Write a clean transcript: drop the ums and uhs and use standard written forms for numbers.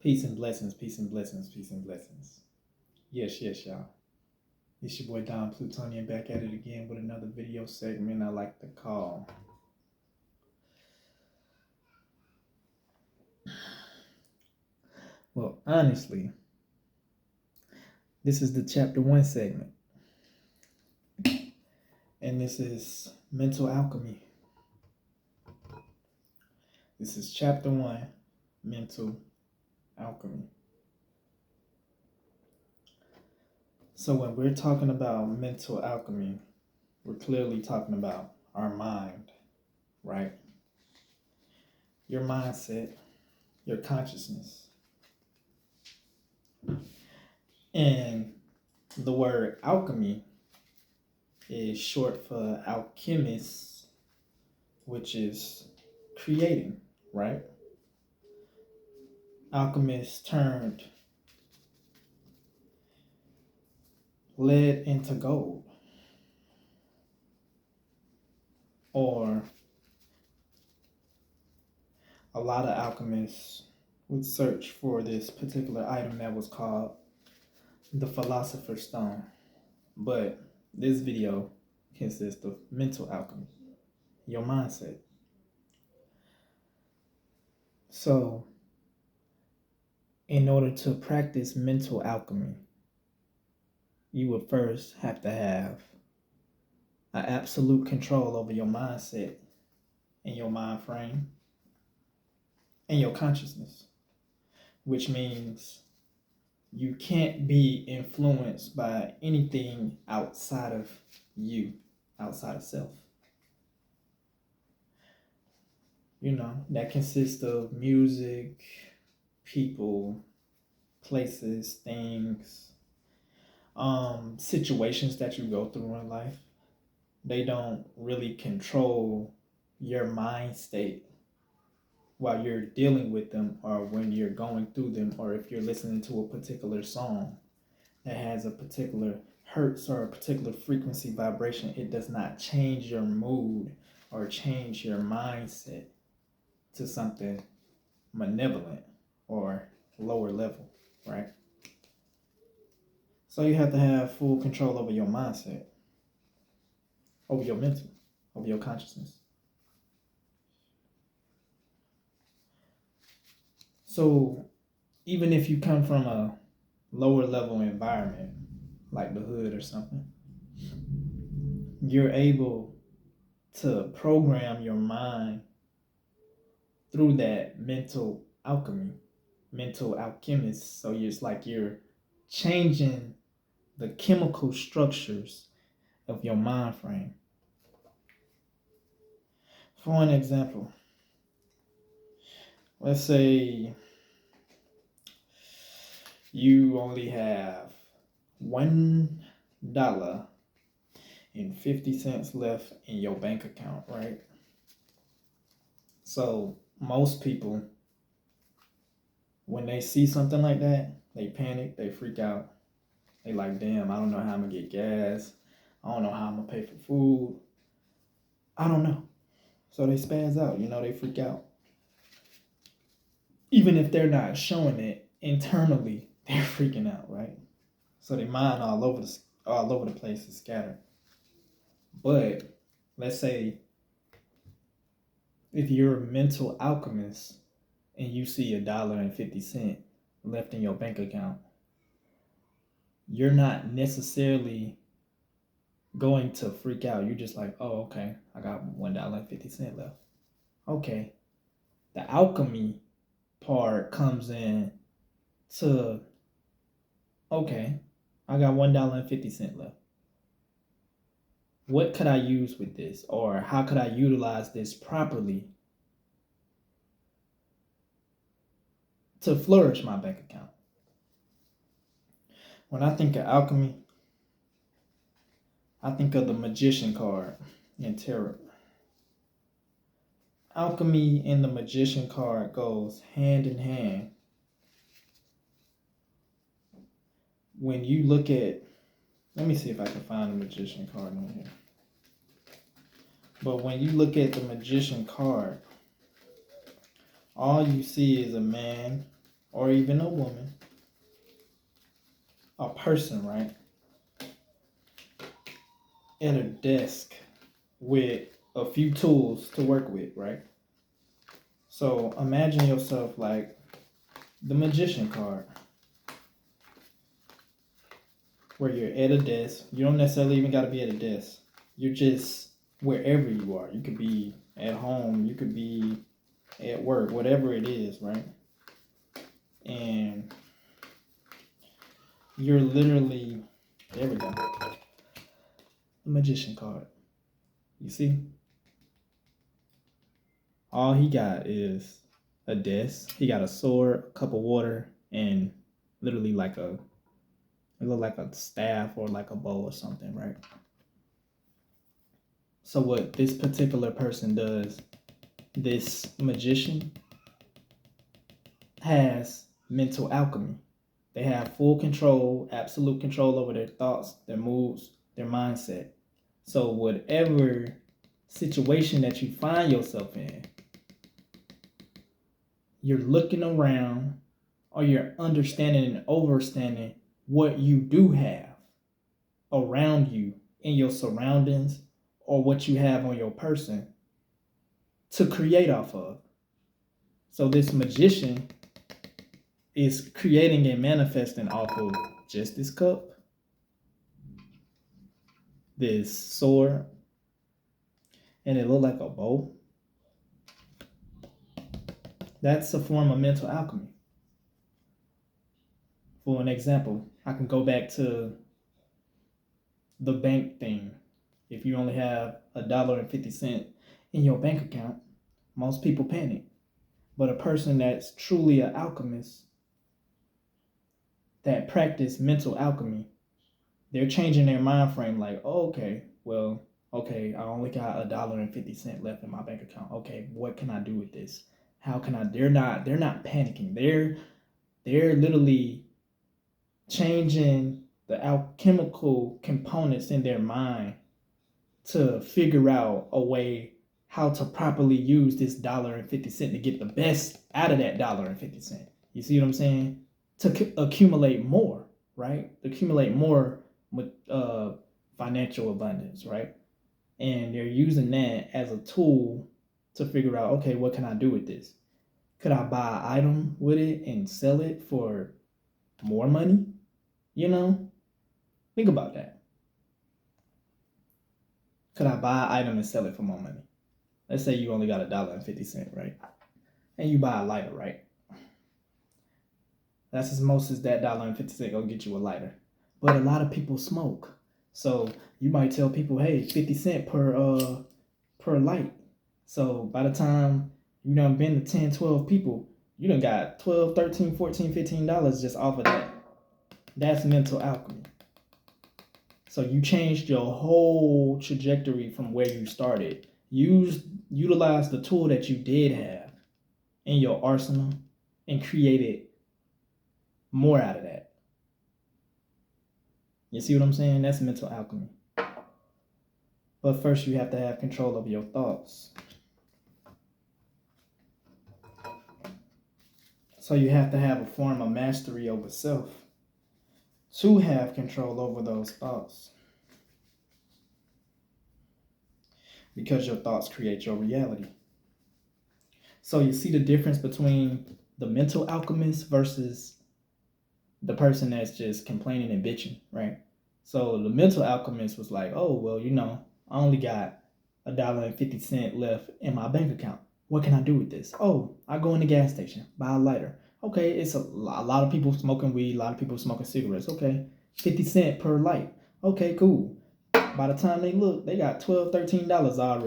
Peace and blessings, peace and blessings, peace and blessings. Yes, y'all. It's your boy Dom Plutonian back at it again with another video segment I like to call Well, honestly, this is the chapter 1 segment. And this is mental alchemy. This is chapter 1, mental alchemy. So when we're talking about mental alchemy, we're clearly talking about our mind, right? Your mindset, your consciousness. And the word alchemy is short for alchemist, which is creating, right? Alchemist turned lead into gold. Or a lot of alchemists would search for this particular item that was called the Philosopher's Stone. But this video consists of mental alchemy, your mindset. So, in order to practice mental alchemy, you would first have to have an absolute control over your mindset and your mind frame and your consciousness, which means you can't be influenced by anything outside of you, outside of self. You know, that consists of music, people, places, things, situations that you go through in life. They don't really control your mind state while you're dealing with them, or when you're going through them, or if you're listening to a particular song that has a particular hertz or a particular frequency vibration. It does not change your mood or change your mindset to something malevolent or lower level, right? So you have to have full control over your mindset, over your mental, over your consciousness. So even if you come from a lower level environment, like the hood or something, you're able to program your mind through that mental alchemy, mental alchemist. So it's like you're changing the chemical structures of your mind frame. For an example, let's say you only have $1.50 left in your bank account, right? So most people, when they see something like that, they panic, they freak out. They like, damn, I don't know how I'm gonna get gas. I don't know how I'm gonna pay for food. I don't know. So they spaz out, they freak out. Even if they're not showing it internally, they're freaking out, right? So their mind all over the place is scattered. But let's say if you're a mental alchemist and you see $1.50 left in your bank account, you're not necessarily going to freak out. You're just like, oh, okay, I got $1.50 left. Okay. The alchemy part comes in to, okay, I got $1.50 left. What could I use with this? Or how could I utilize this properly to flourish my bank account? When I think of alchemy, I think of the magician card in tarot. Alchemy and the magician card goes hand in hand. When you look at, let me see if I can find the magician card in here. But when you look at the magician card, all you see is a man or even a woman, a person, right, at a desk with a few tools to work with, right? So imagine yourself like the magician card, where you're at a desk. You don't necessarily even got to be at a desk. You're just wherever you are. You could be at home, you could be at work, whatever it is, right? And you're literally, there we go, the magician card. You see? All he got is a desk. He got a sword, a cup of water, and literally like it look like a staff or like a bow or something, right? So what this particular person does, this magician has mental alchemy. They have full control, absolute control over their thoughts, their moods, their mindset. So whatever situation that you find yourself in, you're looking around or you're understanding and overstanding what you do have around you in your surroundings or what you have on your person to create off of. So this magician is creating and manifesting off of just this cup, this sword, and it looked like a bow. That's a form of mental alchemy. For an example, I can go back to the bank thing. If you only have $1.50 in your bank account, most people panic. But a person that's truly an alchemist, that practice mental alchemy, they're changing their mind frame like, oh, okay, I only got $1.50 left in my bank account. Okay, what can I do with this? How can I? They're not panicking. They're literally changing the alchemical components in their mind to figure out a way how to properly use this $1.50 to get the best out of that $1.50. You see what I'm saying? To accumulate more, right? Accumulate more with financial abundance, right? And they're using that as a tool to figure out, okay, what can I do with this? Could I buy an item with it and sell it for more money? You know, think about that. Could I buy an item and sell it for more money? Let's say you only got $1.50, right? And you buy a lighter, right? That's as most as that $1.50 gonna get you a lighter. But a lot of people smoke. So you might tell people, hey, 50 cents per light. So by the time you done been to 10, 12 people, you done got $12, $13, $14, $15 just off of that. That's mental alchemy. So you changed your whole trajectory from where you started. Utilize the tool that you did have in your arsenal and created more out of that. You see what I'm saying? That's mental alchemy. But first you have to have control of your thoughts. So you have to have a form of mastery over self to have control over those thoughts. Because your thoughts create your reality. So you see the difference between the mental alchemist versus the person that's just complaining and bitching, right? So the mental alchemist was like, oh, well, I only got $1.50 left in my bank account. What can I do with this? Oh, I go in the gas station, buy a lighter. Okay, it's a lot of people smoking weed, a lot of people smoking cigarettes. Okay, 50 cents per light. Okay, cool. By the time they look, they got $12, $13 already.